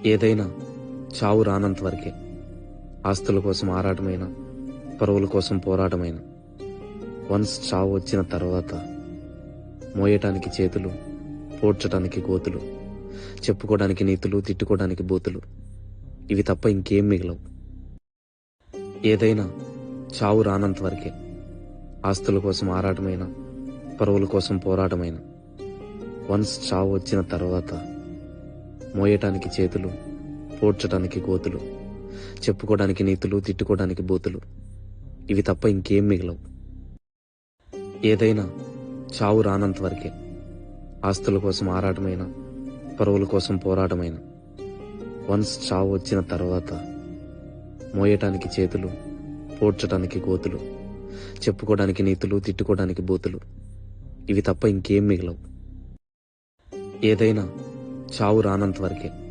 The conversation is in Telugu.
ఏదైనా చావు రానంత వరకే. ఆస్తుల కోసం ఆరాటమైన, పరువుల కోసం పోరాటమైన. వన్స్ చావు వచ్చిన తర్వాత మోయటానికి చేతులు, పోడ్చటానికి గోతులు, చెప్పుకోవడానికి నీతులు, తిట్టుకోవడానికి బూతులు. ఇవి తప్ప ఇంకేం మిగలవు. ఏదైనా చావు రానంత వరకే. ఆస్తుల కోసం ఆరాటమైన, పరువుల కోసం పోరాటమైన. వన్స్ చావు వచ్చిన తర్వాత మోయటానికి చేతులు, పోడ్చటానికి గోతులు, చెప్పుకోవడానికి నీతులు, తిట్టుకోవడానికి బూతులు. ఇవి తప్ప ఇంకేం మిగలవు. ఏదైనా చావు రానంత వరకే. ఆస్తుల కోసం ఆరాటమైన, పరువుల కోసం పోరాటమైన. వన్స్ చావు వచ్చిన తర్వాత మోయటానికి చేతులు, పోడ్చటానికి గోతులు, చెప్పుకోవడానికి నీతులు, తిట్టుకోవడానికి బూతులు. ఇవి తప్ప ఇంకేం మిగలవు. ఏదైనా చావు రానంత వరకే.